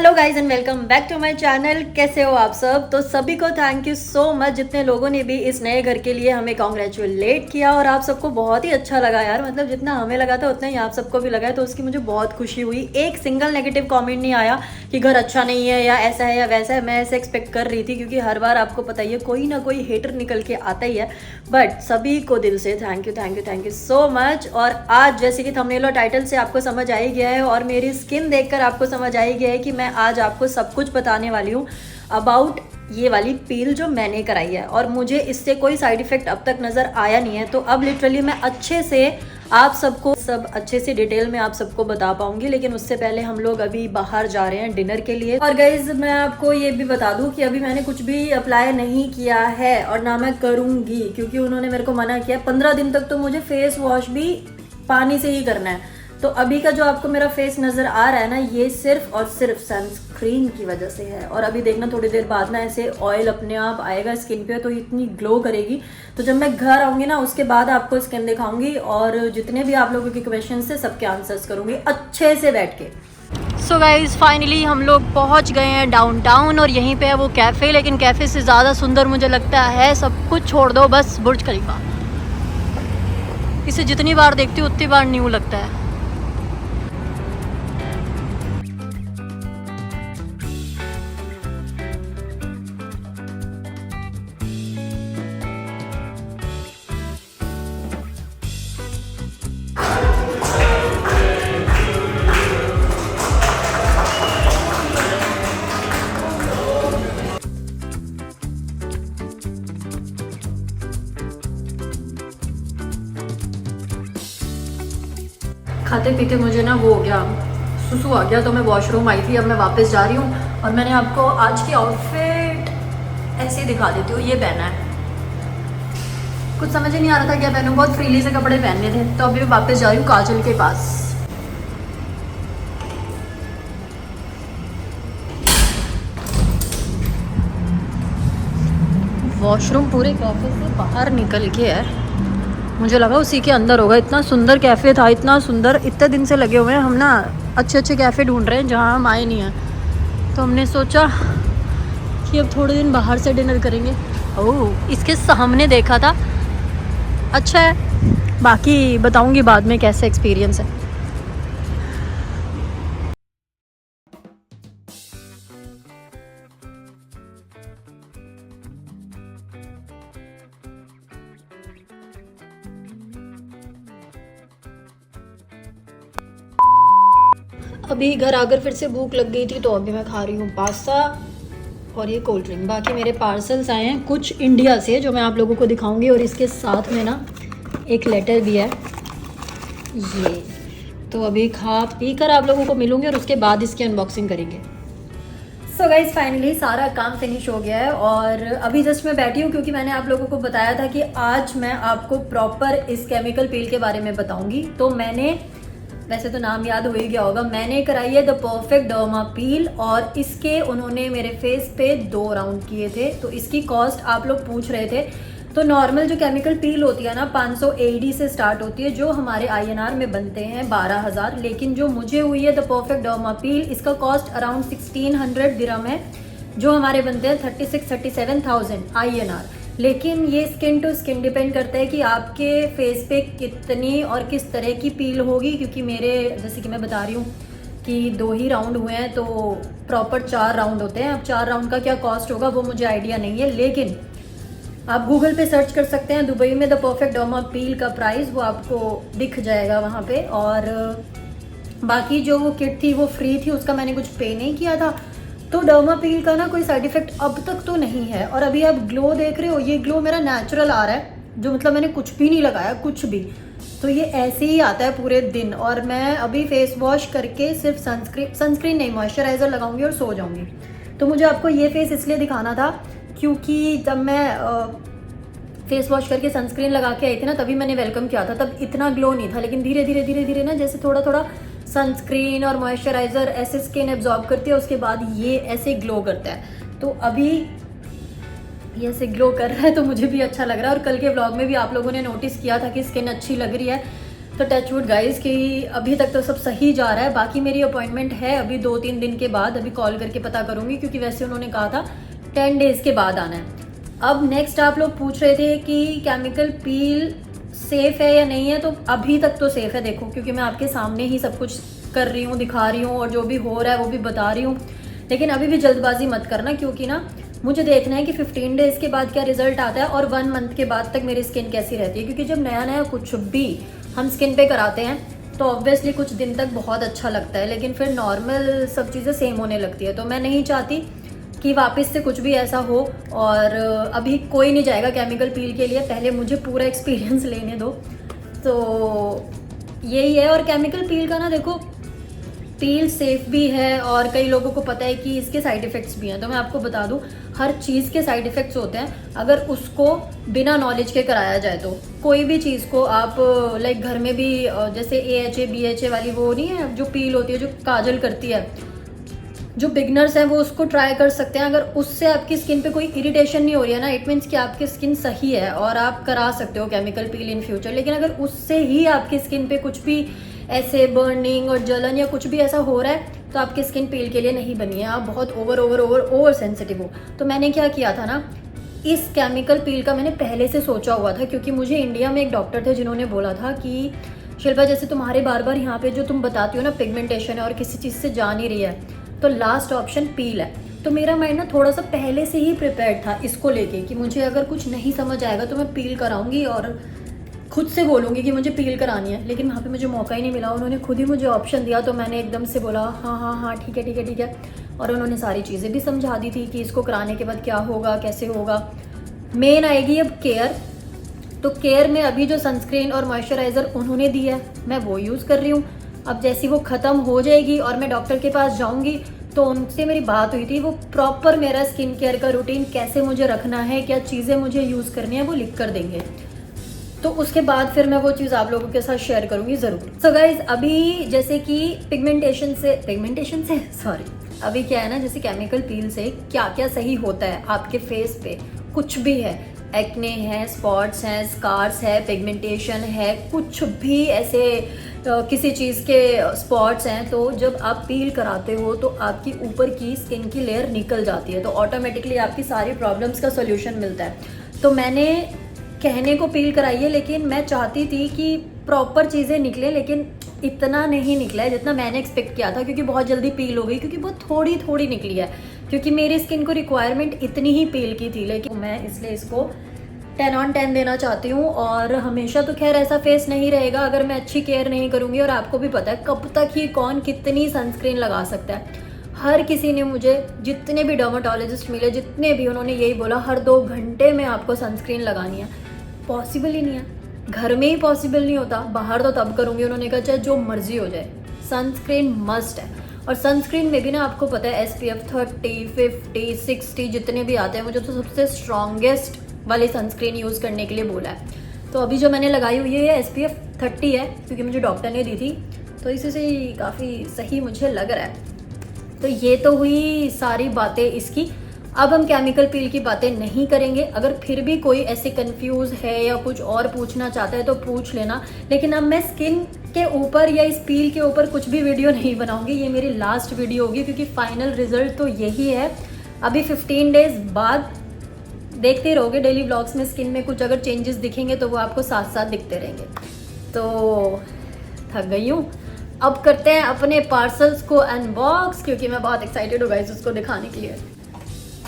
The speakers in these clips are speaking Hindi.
Hello guys and welcome back to my channel. कैसे हो आप सब? तो सभी को थैंक यू सो मच जितने लोगों ने भी इस नए घर के लिए हमें कॉन्ग्रेचुलेट किया और आप सबको बहुत ही अच्छा लगा यार। मतलब जितना हमें लगा था उतना ही आप सबको भी लगा है, तो उसकी मुझे बहुत खुशी हुई। एक सिंगल नेगेटिव कमेंट नहीं आया कि घर अच्छा नहीं है या ऐसा है या वैसा है। मैं ऐसे एक्सपेक्ट कर रही थी क्योंकि हर बार आपको पता ही है कोई ना कोई हेटर निकल के आता ही है। बट सभी को दिल से thank you thank you thank you so much. और आज जैसे कि थंबनेल और टाइटल से आपको समझ आ ही गया है और मेरी स्किन देखकर आपको समझ आ ही गया है कि मैं आज आपको सब कुछ बताने वाली हूँ अबाउट ये वाली पील जो मैंने कराई है। और मुझे इससे कोई साइड इफेक्ट अब तक नज़र आया नहीं है, तो अब लिटरली मैं अच्छे से आप सबको सब अच्छे से डिटेल में आप सबको बता पाऊंगी। लेकिन उससे पहले हम लोग अभी बाहर जा रहे हैं डिनर के लिए। और गाइज मैं आपको ये भी बता दूं कि अभी मैंने कुछ भी अप्लाई नहीं किया है और ना मैं करूंगी, क्योंकि उन्होंने मेरे को मना किया 15 दिन तक तो मुझे फेस वॉश भी पानी से ही करना है। तो अभी का जो आपको मेरा फेस नज़र आ रहा है ना, ये सिर्फ और सिर्फ सनस्क्रीन की वजह से है। और अभी देखना थोड़ी देर बाद ना ऐसे ऑयल अपने आप आएगा स्किन पे, तो इतनी ग्लो करेगी। तो जब मैं घर आऊँगी ना उसके बाद आपको स्किन दिखाऊंगी और जितने भी आप लोगों के क्वेश्चन से सबके आंसर्स करूँगी अच्छे से बैठ के। सो गाइज फाइनली हम लोग पहुँच गए हैं डाउनटाउन और यहीं पे है वो कैफ़े। लेकिन कैफ़े से ज़्यादा सुंदर मुझे लगता है, सब कुछ छोड़ दो, बस बुर्ज खलीफा। इसे जितनी बार देखती हूँ उतनी बार न्यू लगता है। खाते पीते मुझे ना वो हो गया, सुसु आ गया, तो मैं वॉशरूम आई थी। अब मैं वापस जा रही हूँ और मैंने आपको आज की आउटफिट ऐसे ही दिखा देती हूँ। ये पहना है, कुछ समझ ही नहीं आ रहा था क्या पहनूं, बहुत फ्रीली से कपड़े पहनने थे। तो अभी मैं वापस जा रही हूँ काजल के पास। वॉशरूम पूरे कैफे से बाहर निकल के है, मुझे लगा उसी के अंदर होगा। इतना सुंदर कैफ़े था, इतना सुंदर। इतने दिन से लगे हुए हैं हम ना अच्छे अच्छे कैफ़े ढूंढ रहे हैं जहाँ हम आए नहीं हैं। तो हमने सोचा कि अब थोड़े दिन बाहर से डिनर करेंगे। ओह, इसके सामने देखा था, अच्छा है। बाकी बताऊंगी बाद में कैसे एक्सपीरियंस है। अभी घर आकर फिर से भूख लग गई थी, तो अभी मैं खा रही हूँ पास्ता और ये कोल्ड ड्रिंक। बाकी मेरे पार्सल्स आए हैं कुछ इंडिया से जो मैं आप लोगों को दिखाऊंगी। और इसके साथ में ना एक लेटर भी है ये। तो अभी खा पी कर आप लोगों को मिलूंगी और उसके बाद इसकी अनबॉक्सिंग करेंगे। सो गाइज फाइनली सारा काम फिनिश हो गया है और अभी जस्ट मैं बैठी हूँ, क्योंकि मैंने आप लोगों को बताया था कि आज मैं आपको प्रॉपर इस केमिकल पील के बारे में बताऊंगी। तो मैंने, वैसे तो नाम याद हो ही गया होगा, मैंने कराई है द परफेक्ट डर्मा पील और इसके उन्होंने मेरे फेस पे 2 राउंड किए थे। तो इसकी कॉस्ट आप लोग पूछ रहे थे, तो नॉर्मल जो केमिकल पील होती है ना 500 AD से स्टार्ट होती है, जो हमारे INR में बनते हैं 12,000। लेकिन जो मुझे हुई है द परफेक्ट डर्मा पील, इसका कॉस्ट अराउंड 1600 दिरहम है, जो हमारे बनते हैं 37,000 INR। लेकिन ये स्किन टू स्किन डिपेंड करता है कि आपके फेस पे कितनी और किस तरह की पील होगी। क्योंकि मेरे, जैसे कि मैं बता रही हूँ कि 2 ही राउंड हुए हैं, तो प्रॉपर 4 राउंड होते हैं। अब 4 राउंड का क्या कॉस्ट होगा वो मुझे आइडिया नहीं है, लेकिन आप गूगल पे सर्च कर सकते हैं दुबई में द परफेक्ट डर्मा पील का प्राइस, वो आपको दिख जाएगा वहाँ पे। और बाकी जो वो किट थी वो फ्री थी, उसका मैंने कुछ पे नहीं किया था। तो डर्मा पील का ना कोई साइड इफेक्ट अब तक तो नहीं है। और अभी आप ग्लो देख रहे हो, ये ग्लो मेरा नेचुरल आ रहा है, जो मतलब मैंने कुछ भी नहीं लगाया, कुछ भी। तो ये ऐसे ही आता है पूरे दिन। और मैं अभी फेस वॉश करके सिर्फ सनस्क्रीन नहीं, मॉइस्चराइजर लगाऊंगी और सो जाऊंगी। तो मुझे आपको ये फेस इसलिए दिखाना था क्योंकि जब मैं फेस वॉश करके सनस्क्रीन लगा के आई थी ना, तभी मैंने वेलकम किया था, तब इतना ग्लो नहीं था। लेकिन धीरे धीरे धीरे धीरे ना जैसे थोड़ा थोड़ा सनस्क्रीन और मॉइस्चराइज़र ऐसे स्किन एब्जॉर्ब करती है, उसके बाद ये ऐसे ग्लो करता है। तो अभी ये ऐसे ग्लो कर रहा है, तो मुझे भी अच्छा लग रहा है। और कल के व्लॉग में भी आप लोगों ने नोटिस किया था कि स्किन अच्छी लग रही है। तो टच वुड गाइस कि अभी तक तो सब सही जा रहा है। बाकी मेरी अपॉइंटमेंट है अभी 2-3 दिन के बाद, अभी कॉल करके पता करूँगी, क्योंकि वैसे उन्होंने कहा था 10 डेज़ के बाद आना है। अब नेक्स्ट आप लोग पूछ रहे थे कि केमिकल पील सेफ़ है या नहीं है, तो अभी तक तो सेफ़ है। देखो, क्योंकि मैं आपके सामने ही सब कुछ कर रही हूँ, दिखा रही हूँ, और जो भी हो रहा है वो भी बता रही हूँ। लेकिन अभी भी जल्दबाजी मत करना, क्योंकि ना मुझे देखना है कि 15 डेज़ के बाद क्या रिजल्ट आता है और 1 मंथ के बाद तक मेरी स्किन कैसी रहती है। क्योंकि जब नया नया कुछ भी हम स्किन पे कराते हैं तो ऑब्वियसली कुछ दिन तक बहुत अच्छा लगता है, लेकिन फिर नॉर्मल सब चीज़ें सेम होने लगती है। तो मैं नहीं चाहती कि वापस से कुछ भी ऐसा हो, और अभी कोई नहीं जाएगा केमिकल पील के लिए, पहले मुझे पूरा एक्सपीरियंस लेने दो। तो यही है। और केमिकल पील का ना देखो, पील सेफ भी है और कई लोगों को पता है कि इसके साइड इफ़ेक्ट्स भी हैं। तो मैं आपको बता दूं, हर चीज़ के साइड इफ़ेक्ट्स होते हैं अगर उसको बिना नॉलेज के कराया जाए तो। कोई भी चीज़ को आप लाइक घर में भी जैसे AHA BHA वाली वो नहीं है जो पील होती है, जो काजल करती है, जो बिगनर्स हैं वो उसको ट्राई कर सकते हैं। अगर उससे आपकी स्किन पे कोई इरिटेशन नहीं हो रही है ना, इट मीन्स कि आपकी स्किन सही है और आप करा सकते हो केमिकल पील इन फ्यूचर। लेकिन अगर उससे ही आपकी स्किन पे कुछ भी ऐसे बर्निंग और जलन या कुछ भी ऐसा हो रहा है तो आपकी स्किन पील के लिए नहीं बनी है, आप बहुत ओवर सेंसिटिव हो। तो मैंने क्या किया था ना, इस केमिकल पील का मैंने पहले से सोचा हुआ था, क्योंकि मुझे इंडिया में एक डॉक्टर थे जिन्होंने बोला था कि शिल्पा, जैसे तुम्हारे बार बार यहाँ पे जो तुम बताती हो ना पिगमेंटेशन है और किसी चीज़ से जा नहीं रही है, तो लास्ट ऑप्शन पील है। तो मेरा माइंड ना थोड़ा सा पहले से ही प्रिपेयर्ड था इसको लेके कि मुझे अगर कुछ नहीं समझ आएगा तो मैं पील कराऊंगी और खुद से बोलूँगी कि मुझे पील करानी है। लेकिन वहाँ पे मुझे मौका ही नहीं मिला, उन्होंने खुद ही मुझे ऑप्शन दिया, तो मैंने एकदम से बोला हाँ हाँ हाँ ठीक है ठीक है ठीक है। और उन्होंने सारी चीज़ें भी समझा दी थी कि इसको कराने के बाद क्या होगा, कैसे होगा। मेन आएगी अब केयर। तो केयर में अभी जो सनस्क्रीन और मॉइस्चराइज़र उन्होंने दी है मैं वो यूज़ कर रही हूँ। अब जैसी वो ख़त्म हो जाएगी और मैं डॉक्टर के पास जाऊँगी तो उनसे मेरी बात हुई थी, वो प्रॉपर मेरा स्किन केयर का रूटीन कैसे मुझे रखना है, क्या चीज़ें मुझे यूज़ करनी है, वो लिख कर देंगे। तो उसके बाद फिर मैं वो चीज़ आप लोगों के साथ शेयर करूँगी ज़रूर। सो गाइज, अभी जैसे कि पिगमेंटेशन से सॉरी, अभी क्या है ना, जैसे केमिकल पील से क्या क्या सही होता है आपके फेस पे, कुछ भी है, एक्ने है, स्पॉट्स हैं, स्कार्स है, पिगमेंटेशन है, कुछ भी ऐसे किसी चीज़ के स्पॉट्स हैं, तो जब आप पील कराते हो तो आपकी ऊपर की स्किन की लेयर निकल जाती है, तो ऑटोमेटिकली आपकी सारी प्रॉब्लम्स का सोल्यूशन मिलता है। तो मैंने कहने को पील कराई है, लेकिन मैं चाहती थी कि प्रॉपर चीज़ें निकले, लेकिन इतना नहीं निकला है जितना मैंने एक्सपेक्ट किया था, क्योंकि बहुत जल्दी पील हो गई, क्योंकि बहुत थोड़ी थोड़ी निकली है, क्योंकि मेरी स्किन को रिक्वायरमेंट इतनी ही पील की थी। लेकिन मैं इसलिए इसको 10 on 10 देना चाहती हूँ। और हमेशा तो खैर ऐसा फेस नहीं रहेगा अगर मैं अच्छी केयर नहीं करूँगी, और आपको भी पता है कब तक ही कौन कितनी सनस्क्रीन लगा सकता है। हर किसी ने मुझे, जितने भी डर्माटोलॉजिस्ट मिले, जितने भी, उन्होंने यही बोला हर 2 घंटे में आपको सनस्क्रीन लगानी है। पॉसिबल ही नहीं है, घर में ही पॉसिबल नहीं होता, बाहर तो तब करूँगी। उन्होंने कहा चाहे जो मर्जी हो जाए, सनस्क्रीन मस्ट है। और सनस्क्रीन में भी ना आपको पता है SPF 30, 50, 60 जितने भी आते हैं, मुझे तो सबसे स्ट्रॉन्गेस्ट वाली सनस्क्रीन यूज़ करने के लिए बोला है। तो अभी जो मैंने लगाई हुई है SPF 30 है, क्योंकि मुझे डॉक्टर ने दी थी, तो इसी से काफ़ी सही मुझे लग रहा है। तो ये तो हुई सारी बातें इसकी। अब हम केमिकल पील की बातें नहीं करेंगे। अगर फिर भी कोई ऐसे कंफ्यूज है या कुछ और पूछना चाहता है तो पूछ लेना, लेकिन अब मैं स्किन के ऊपर या इस पील के ऊपर कुछ भी वीडियो नहीं बनाऊंगी। ये मेरी लास्ट वीडियो होगी, क्योंकि फाइनल रिजल्ट तो यही है। अभी 15 डेज बाद देखते रहोगे डेली व्लॉग्स में, स्किन में कुछ अगर चेंजेस दिखेंगे तो वो आपको साथ साथ दिखते रहेंगे। तो थक गई हूँ, अब करते हैं अपने पार्सल्स को अनबॉक्स, क्योंकि मैं बहुत एक्साइटेड हूँ गाइस उसको दिखाने के लिए।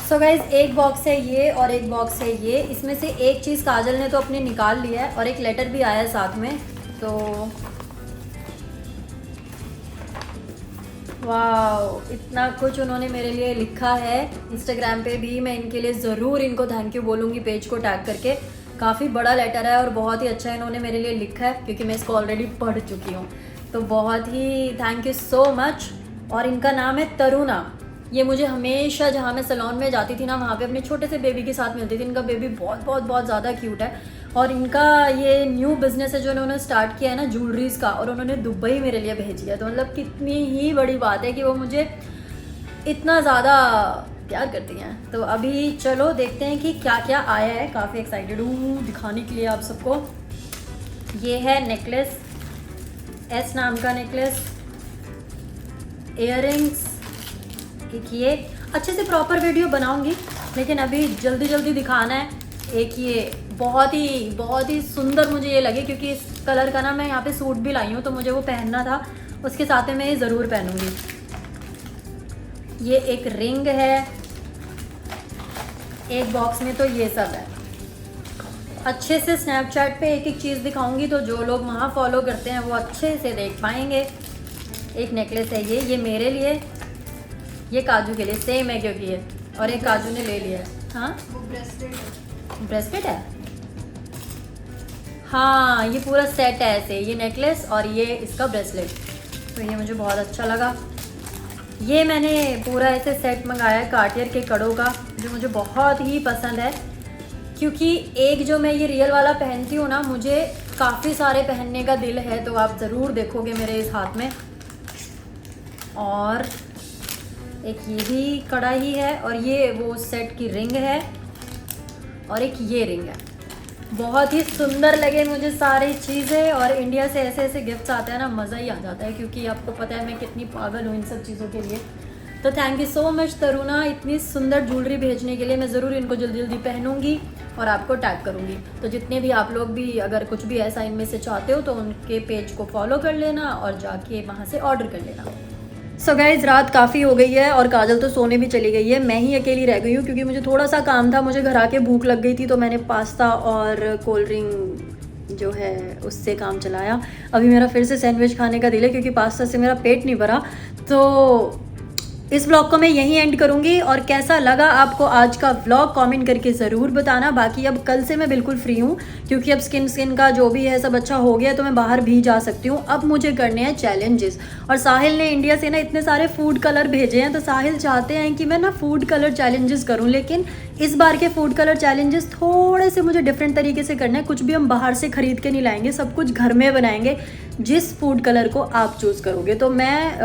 सो गाइज, एक बॉक्स है ये और एक बॉक्स है ये। इसमें से एक चीज़ काजल ने तो अपने निकाल लिया है और एक लेटर भी आया है साथ में। तो वाह, इतना कुछ उन्होंने मेरे लिए लिखा है। इंस्टाग्राम पे भी मैं इनके लिए ज़रूर इनको थैंक यू बोलूँगी, पेज को टैग करके। काफ़ी बड़ा लेटर है और बहुत ही अच्छा इन्होंने मेरे लिए लिखा है, क्योंकि मैं इसको ऑलरेडी पढ़ चुकी हूँ। तो बहुत ही थैंक यू सो मच। और इनका नाम है तरुणा। ये मुझे हमेशा, जहाँ मैं सैलून में जाती थी ना, वहाँ पे अपने छोटे से बेबी के साथ मिलती थी। इनका बेबी बहुत बहुत बहुत ज़्यादा क्यूट है। और इनका ये न्यू बिज़नेस है जो इन्होंने स्टार्ट किया है ना, ज्वेलरीज़ का, और उन्होंने दुबई मेरे लिए भेजी है। तो मतलब कितनी ही बड़ी बात है कि वो मुझे इतना ज़्यादा प्यार करती हैं। तो अभी चलो देखते हैं कि क्या क्या आया है। काफ़ी एक्साइटेड हूँ दिखाने के लिए आप सबको। ये है नेकलेस, एस नाम का नेकलेस, इयररिंग्स, एक ये अच्छे से प्रॉपर वीडियो बनाऊंगी, लेकिन अभी जल्दी जल्दी दिखाना है। एक ये बहुत ही सुंदर मुझे ये लगे, क्योंकि इस कलर का ना मैं यहाँ पे सूट भी लाई हूँ, तो मुझे वो पहनना था, उसके साथ में मैं ये ज़रूर पहनूंगी। ये एक रिंग है, एक बॉक्स में तो ये सब है। अच्छे से स्नैपचैट पे एक एक चीज़ दिखाऊंगी, तो जो लोग वहाँ फॉलो करते हैं वो अच्छे से देख पाएंगे। एक नेकलेस है ये मेरे लिए, ये काजू के लिए सेम है क्योंकि ये, और एक काजू ने ले लिया है। हाँ वो ब्रेसलेट है, हाँ ये पूरा सेट है ऐसे, ये नेकलेस और ये इसका ब्रेसलेट, तो ये मुझे बहुत अच्छा लगा। ये मैंने पूरा ऐसे सेट मंगाया है कार्टियर के कड़ों का, जो मुझे बहुत ही पसंद है, क्योंकि एक जो मैं ये रियल वाला पहनती हूँ ना, मुझे काफ़ी सारे पहनने का दिल है, तो आप ज़रूर देखोगे मेरे इस हाथ में। और एक ये भी कड़ा ही है, और ये वो सेट की रिंग है, और एक ये रिंग है। बहुत ही सुंदर लगे मुझे सारी चीज़ें, और इंडिया से ऐसे ऐसे गिफ्ट्स आते हैं ना, मज़ा ही आ जाता है, क्योंकि आपको पता है मैं कितनी पागल हूँ इन सब चीज़ों के लिए। तो thank you so much Taruna, इतनी सुंदर ज्वेलरी भेजने के लिए। मैं ज़रूर इनको जल्दी जल्दी पहनूंगी और आपको टैग करूंगी। तो जितने भी आप लोग भी अगर कुछ भी ऐसा इनमें से चाहते हो, तो उनके पेज को फॉलो कर लेना और जाके वहाँ से ऑर्डर कर लेना। सो गाइज, रात काफ़ी हो गई है और काजल तो सोने भी चली गई है, मैं ही अकेली रह गई हूँ, क्योंकि मुझे थोड़ा सा काम था, मुझे घर आके भूख लग गई थी, तो मैंने पास्ता और कोल्ड ड्रिंक जो है उससे काम चलाया। अभी मेरा फिर से सैंडविच खाने का दिल है, क्योंकि पास्ता से मेरा पेट नहीं भरा। तो इस व्लॉग को मैं यहीं एंड करूँगी, और कैसा लगा आपको आज का व्लॉग कमेंट करके ज़रूर बताना। बाकी अब कल से मैं बिल्कुल फ्री हूँ, क्योंकि अब स्किन का जो भी है सब अच्छा हो गया, तो मैं बाहर भी जा सकती हूँ। अब मुझे करने हैं चैलेंजेस, और साहिल ने इंडिया से ना इतने सारे फूड कलर भेजे हैं, तो साहिल चाहते हैं कि मैं ना फूड कलर चैलेंजेस करूँ, लेकिन इस बार के फूड कलर चैलेंजेस थोड़े से मुझे डिफरेंट तरीके से करना है। कुछ भी हम बाहर से ख़रीद के नहीं लाएंगे, सब कुछ घर में बनाएंगे, जिस फूड कलर को आप चूज़ करोगे। तो मैं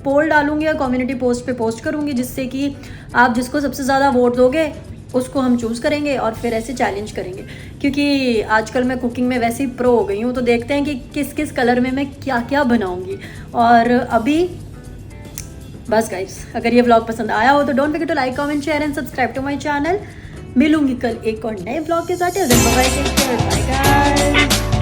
पोल डालूंगी या कम्युनिटी पोस्ट पे पोस्ट करूंगी, जिससे कि आप जिसको सबसे ज़्यादा वोट दोगे उसको हम चूज़ करेंगे, और फिर ऐसे चैलेंज करेंगे। क्योंकि आजकल मैं कुकिंग में वैसे ही प्रो हो गई हूँ, तो देखते हैं कि किस किस कलर में मैं क्या क्या बनाऊँगी। और अभी बस गाइस, अगर ये व्लॉग पसंद आया हो तो don't forget to like, comment, share and subscribe to my channel. मिलूंगी कल एक और नए व्लॉग के साथ। Bye bye, take care, bye guys.